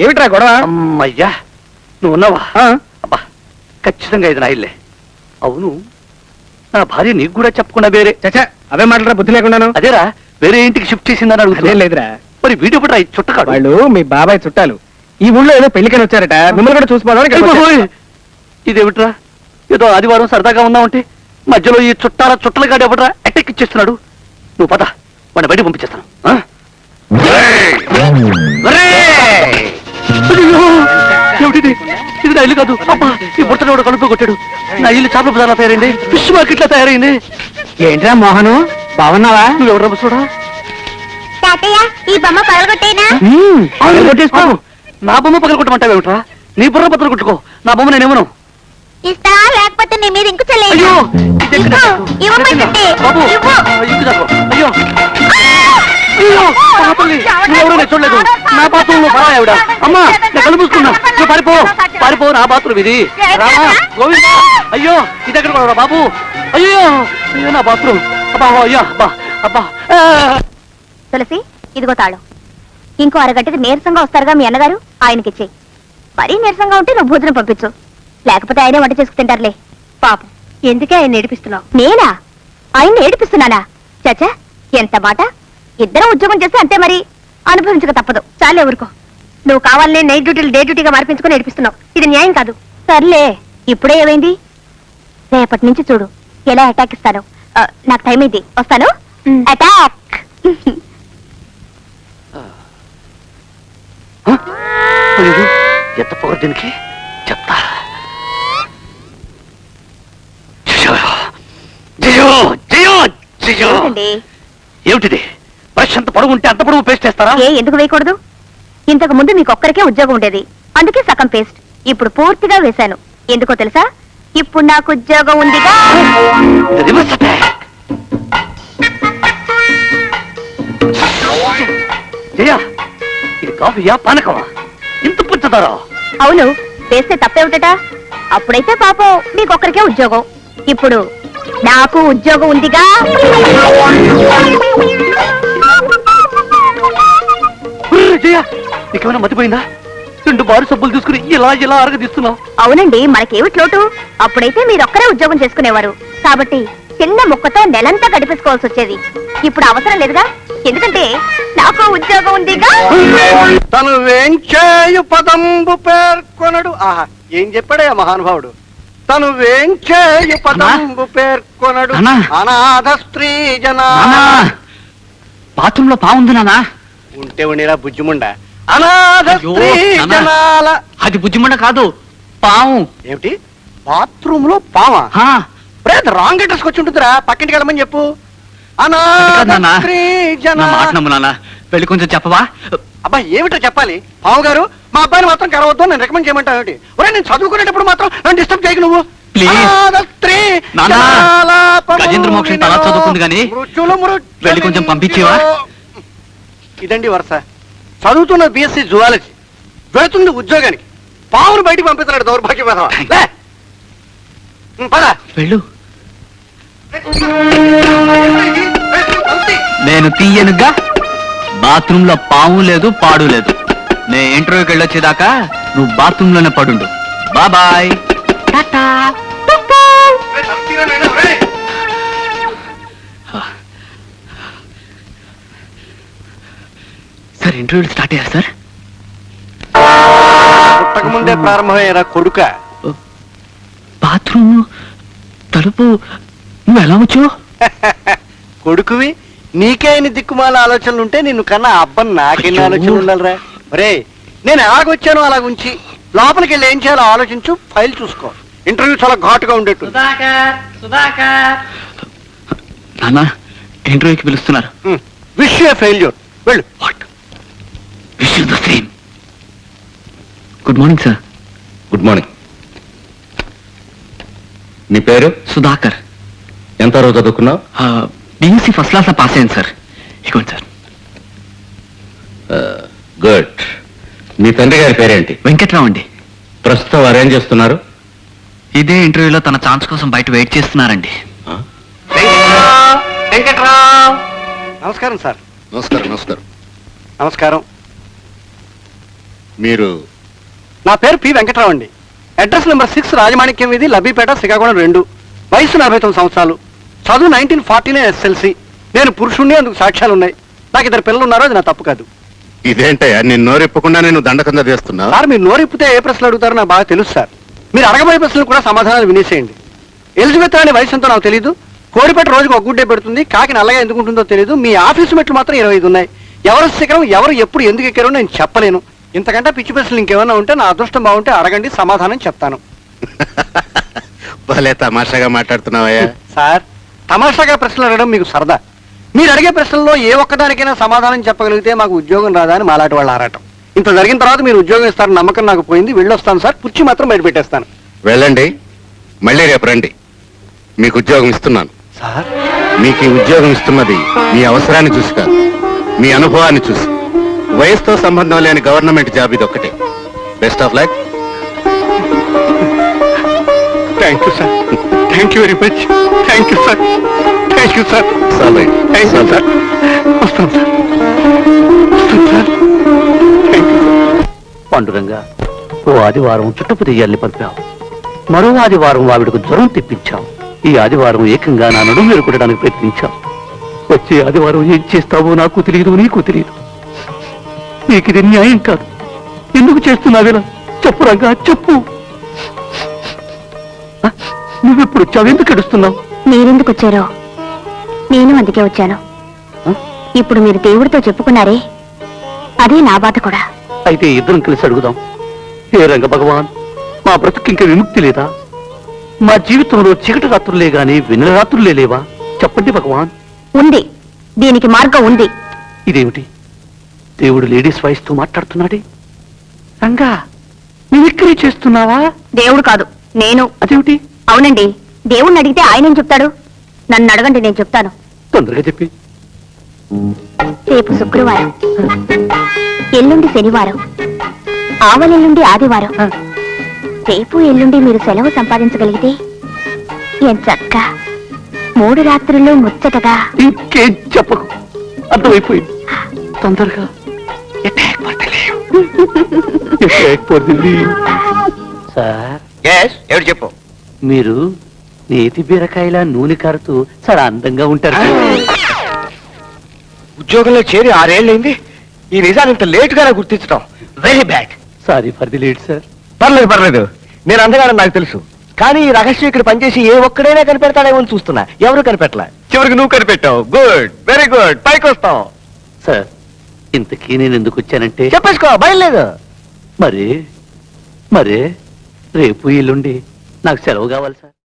ఏమిట్రా గొడవ? అమ్మయ్యా, నువ్వు ఉన్నావా? అబ్బా, ఖచ్చితంగా ఇది నా ఇల్లే. అవును, నా భార్య నీకు కూడా చెప్పకుండా వేరే చచ్చా అవే మాట్లాడరా, బుద్ధి లేకుండాను. అదేరా, వేరే ఇంటికి షిఫ్ట్ చేసిందని అడుగుతా. లేదురా, మరి వీడియో పట్ల చుట్టకాడు. వాళ్ళు మీ బాబాయ్ చుట్టాలు ఈ ఊళ్ళో ఏదో పెళ్లికని వచ్చారట, మిమ్మల్ని కూడా చూసిపోదాం. ఇదేమిట్రా, ఏదో ఆదివారం సరదాగా ఉన్నావంటే మధ్యలో ఈ చుట్టల గాడు ఎవడరా అటాక్ ఇచ్చేస్తున్నాడు. నువ్వు పద, వాడిని బయట పంపించేస్తాను. ఏమిటిది? ఇది నా ఇల్లు కాదు. అబ్బా, ఈ బుట్టలో కలుపు కొట్టాడు. నా ఇల్లు చేపల బజార్లా తయారైంది, ఫిష్ మార్కెట్ లా తయారైంది. ఏంట్రా మోహను, బాగున్నావా? నువ్వు ఎవరు చూడా? ఈ బొమ్మ పగలగొట్టేనా? నా బొమ్మ పగలగొట్టమంటావేమిట్రా? నీ బుర్ర బద్దలు కొట్టుకో, నా బొమ్మ నేనేమను. ఇస్తా, లేకపోతే నీ మీద ఇంకు చల్లే. అయ్యో, చూడలేదు. నా బాత్రూమ్ లో పరాయావిడ. అమ్మా, నేను కలుపుకున్నా. నువ్వు పారిపో, నా బాత్రూమ్ ఇది. రామా, గోవింద, అయ్యో ఇది ఎక్కడ కూడా బాబు. అయ్యో అయ్యో, నా బాత్రూమ్. అబ్బా, అయ్యో, అబ్బా అబ్బా. తులసి, ఇదిగో తాళం. ఇంకో అరగంటకి నీరసంగా వస్తారుగా మీ అన్నగారు, ఆయనకిచ్చేయి. మరీ నీరసంగా ఉంటే నువ్వు భోజనం పంపించు, లేకపోతే ఆయనే వంట చేసుకు తింటారులే. పాపం, ఎందుకే ఆయన ఏడిపిస్తున్నావు? నేనా ఆయన్ని ఏడిపిస్తున్నానా? చచ్చా, ఎంత మాట! ఇద్దరం ఉద్యోగం చేస్తే అంతే, మరి అనుభవించక తప్పదు. చాలే ఊరుకో. నువ్వు కావాలనే నైట్ డ్యూటీలు డే డ్యూటీగా మార్పించుకుని ఏడిపిస్తున్నావు. ఇది న్యాయం కాదు. సర్లే, ఇప్పుడే ఏమైంది? రేపటి నుంచి చూడు ఎలా అటాక్ ఇస్తాను. నాకు టైం అయింది, వస్తాను. అటాక్. ఎంత పొగరు దీనికి, చెప్తా. ఏమిటిది? బ్రష్ అంత పొడవు ఉంటే అంత పొడవు పేస్ట్ వేస్తారా? ఎందుకు వేయకూడదు? ఇంతకు ముందు మీకు ఒక్కరికే ఉద్యోగం ఉండేది, అందుకే సగం పేస్ట్. ఇప్పుడు పూర్తిగా వేశాను. ఎందుకో తెలుసా? ఇప్పుడు నాకు ఉద్యోగం ఉందిగా. ఇది కాఫీయా పానకమా? ఇంత పుచ్చదారా? అవును, వేస్తే తప్పేమిటట? అప్పుడైతే పాపం మీకొక్కరికే ఉద్యోగం, ఇప్పుడు నాకు ఉద్యోగం ఉందిగా. నీకేమైనా మతిపోయిందా? 2 బారు సబ్బులు తీసుకుని ఇలా అరగదీస్తున్నావు. అవునండి, మనకేమిటి లోటు? అప్పుడైతే మీరొక్కరే ఉద్యోగం చేసుకునేవారు కాబట్టి చిన్న ముక్కతో నెలంతా గడిపేసుకోవాల్సి వచ్చేది. ఇప్పుడు అవసరం లేదుగా, ఎందుకంటే నాకు ఉద్యోగం ఉందిగా. తను వేంచేయు పదంబు పేర్కొనడు. ఆహా, ఏం చెప్పాడే మహానుభావుడు. తను వేంచేయు పదంబు పేర్కొనడు అనాథ స్త్రీ జనా. బాత్రూమ్ లో పావుంది నానా. ఉంటే ఉండేరా బుజ్జిముండ. అనాథ స్త్రీ జనాల. అది బుజ్జిముండ కాదు, పాము. ఏమిటి, బాత్రూమ్ లో పావా? రాంగ్ అడ్రస్ వచ్చి ఉంటుందిరా, పక్కింటికి వెళ్ళమని చెప్పు. అనాథ స్త్రీ జనాల. వెళ్ళి కొంచెం చెప్పవా? అబ్బా, ఏమిటో చెప్పాలి? పావు గారు, మా అబ్బాయిని మాత్రం కలవద్దు, నేను రికమెండ్ చేయమంటావు ఏమిటి? ఒరే, నేను చదువుకునేటప్పుడు మాత్రం నన్ను డిస్టర్బ్ చేయకు నువ్వు. కొంచెం పంపించేవా? ఇదండి వరుస. చదువుతున్న బిఎస్సీ జువాలజీ, వెళుతుంది ఉద్యోగానికి, పావును బయటికి పంపిస్తున్నాడు దౌర్భాగ్య పదవా. వెళ్ళు. నేను తీయనుగా. బాత్రూమ్ లో పాము లేదు, పాడు లేదు. నేను ఇంటర్వ్యూకి వెళ్ళొచ్చేదాకా నువ్వు బాత్రూమ్ లోనే పడుండు. బాయ్. సార్, ఇంటర్వ్యూ స్టార్ట్ అయ్యారు సార్. పుట్టక ముందే ప్రారంభమయ్యారా కొడుక? బాత్రూమ్ తలుపు నువ్వు ఎలా వచ్చావు? కొడుకువి, నీకే ఇన్ని దిక్కుమాల ఆలోచనలు ఉంటే నిన్ను కన్నా అబ్బని నాకెన్ని ఆలోచనలు ఉండాలిరా. ఒరే, నేను ఎలాగొచ్చానో అలాగుంచి లోపలికి వెళ్ళి ఏం చేయాలో ఆలోచించు, ఫైల్ చూసుకో. ఇంటర్వ్యూ చాలా ఘాటుగా ఉండేట్టు. నాన్న, ఇంటర్వ్యూకి పిలుస్తున్నారు. Wish you failure. వెళ్ళు. Wish you the same. Good morning sir. Good morning. నీ పేరు? సుధాకర్. ఎంత రోజు చదువుకున్నావు? బిఎస్సీ ఫస్ట్ క్లాస్ లో పాస్ అయ్యింది సార్. ఇదిగోండి సార్. గుడ్. మీ తండ్రి గారి పేరేంటి? వెంకట్రావు అండి. ప్రస్తుతం వారు ఏం చేస్తున్నారు? ఇదే ఇంటర్వ్యూలో తన ఛాన్స్ కోసం బయట వెయిట్ చేస్తున్నారండి. నమస్కారం సార్. నమస్కారం. నమస్కారం. నమస్కారం. మీరు నా పేరు పి వెంకట్రావు అండి. అడ్రస్ నెంబర్ 6 రాజమాణిక్యం వీధి, లబ్బిపేట, శ్రీకాకుళం 2. వయసు 49 సంవత్సరాలు. చదువు 1949 SLC. నేను పురుషుణ్ణి, అందుకు సాక్ష్యాలు ఉన్నాయి. నాకు 2 పిల్లలు ఉన్నారు, అది నా తప్పు కాదు. ఇదేంటయ్యా నేను నోరెప్పకుండా నేను దండకంద చేస్తున్నా? సార్ మీరు నోరిప్పితే ఏ ప్రశ్నలు అడుగుతారో నాకు బాగా తెలుసు సార్. మీరు అడగబోయే ప్రశ్నలు కూడా సమాధానాలు వినేసేయండి. ఎలిజబెత్ రాణి వయసు ఎంతో నాకు తెలియదు. కోడిపెట్ట రోజుకు ఒక గుడ్డే పెడుతుంది. కాకి నల్లగా ఎందుకు ఉంటుందో తెలియదు. మీ ఆఫీసు మెట్లు మాత్రం 25 ఉన్నాయి. ఎవరు శిఖరం, ఎవరు ఎప్పుడు ఎందుకు ఎక్కారో నేను చెప్పలేను. ఇంతకంటే పిచ్చి ప్రశ్నలు ఇంకేమైనా ఉంటే నా అదృష్టం బాగుంటే అడగండి, సమాధానం చెప్తాను. భలే తమాషాగా మాట్లాడుతున్నావయ్యా. సార్ తమాషాగా ప్రశ్నలు అడగడం మీకు సరదా. మీరు అడిగే ప్రశ్నల్లో ఏ ఒక్కదానికైనా సమాధానం చెప్పగలిగితే మాకు ఉద్యోగం రాదా అని మాలాంటి వాళ్ళు ఆరాటం. ఇంత జరిగిన తర్వాత మీరు ఉద్యోగం ఇస్తారని నమ్మకం నాకు పోయింది. వెళ్ళొస్తాను సార్. కుర్చీ మాత్రం బయట పెట్టేస్తాను. వెళ్ళండి, మళ్ళీ రేపు రండి. మీకు ఉద్యోగం ఇస్తున్నాను. సార్ మీకు ఈ ఉద్యోగం ఇస్తున్నది మీ అవసరాన్ని చూసి కాదు, మీ అనుభవాన్ని చూసి. వయసుతో సంబంధం లేని గవర్నమెంట్ జాబ్ ఇది ఒక్కటే. Best of luck. Thank you sir. Thank you very much. Thank you sir. Thank you sir. Thank you sir. వస్తాం సార్. వస్తాం sir. Thank you sir. Panduranga ఓ ఆదివారం చుట్టపు దెయ్యాల్ని పంపావు. మరో ఆదివారం ఆవిడకు జ్వరం తెప్పించావు. ఈ ఆదివారం ఏకంగా నా నడుము మీద కొట్టడానికి ప్రయత్నించావు. వచ్చే ఆదివారం ఏం చేస్తావో నాకు తెలియదు, నీకు తెలియదు. నీకు ఇది న్యాయం కాదు. ఎందుకు చేస్తున్నావేలా చెప్పు రంగా, చెప్పు. నువ్వెప్పుడు వచ్చావు? ఎందుకు ఎడుస్తున్నావు? మీరెందుకు వచ్చారో నేను అందుకే వచ్చాను. ఇప్పుడు మీరు దేవుడితో చెప్పుకున్నారే, అదే నా బాధ కూడా. అయితే ఇద్దరం కలిసి అడుగుదాం. ఏ రంగ భగవాన్, మా బ్రతుకు ఇంకా విముక్తి లేదా? మా జీవితంలో చీకటి రాత్రులే గాని వెన్నెల రాత్రులే లేవా? చెప్పండి భగవాన్. ఉంది, దీనికి మార్గం ఉంది. ఇదేమిటి? దేవుడు లేడీస్ వాయిస్ తో మాట్లాడుతున్నాడే. రంగా, మిమిక్రీ చేస్తున్నావా? దేవుడు కాదు, నేను. అదేమిటి? అవునండి, దేవుణ్ణి అడిగితే ఆయన ఏం చెప్తాడు? నన్ను అడగండి, నేను చెప్తాను. తొందరగా చెప్పి. రేపు శుక్రవారం, ఎల్లుండి శనివారం, ఆవలెల్లుండి ఆదివారం. రేపు ఎల్లుండి మీరు సెలవు సంపాదించగలిగితే ఎంచక్క 3 రాత్రుల్లో ముచ్చటగా. ఇంకేం చెప్పకు, అర్థమైపోయింది. తొందరగా సార్, ఎవరు చెప్పు. మీరు నేతి బీరకాయల నూనె కారుతూ చాలా అందంగా ఉంటారు. ఉద్యోగంలో చేరి 6 ఏళ్ళైంది. ఈ నిజాన్ని ఇంత లేట్ గానే గుర్తించడం very bad. Sorry for the late sir. పర్లేదు. నేను అందగానని నాకు తెలుసు. కానీ ఈ రహస్యం ఇక్కడ పనిచేసి ఏ ఒక్కడైనా కనిపెడతాడేమో అని చూస్తున్నా. ఎవరు కనిపెట్టలే. చివరికి నువ్వు కనిపెట్టావు. Good, very good. పైకి వస్తావు. సార్, ఇంతకీ నేను ఎందుకు వచ్చానంటే, చెప్పేసుకో, బయలులేదు. మరే రేపు ఎల్లుండి నాకు సెలవు కావాలి సార్.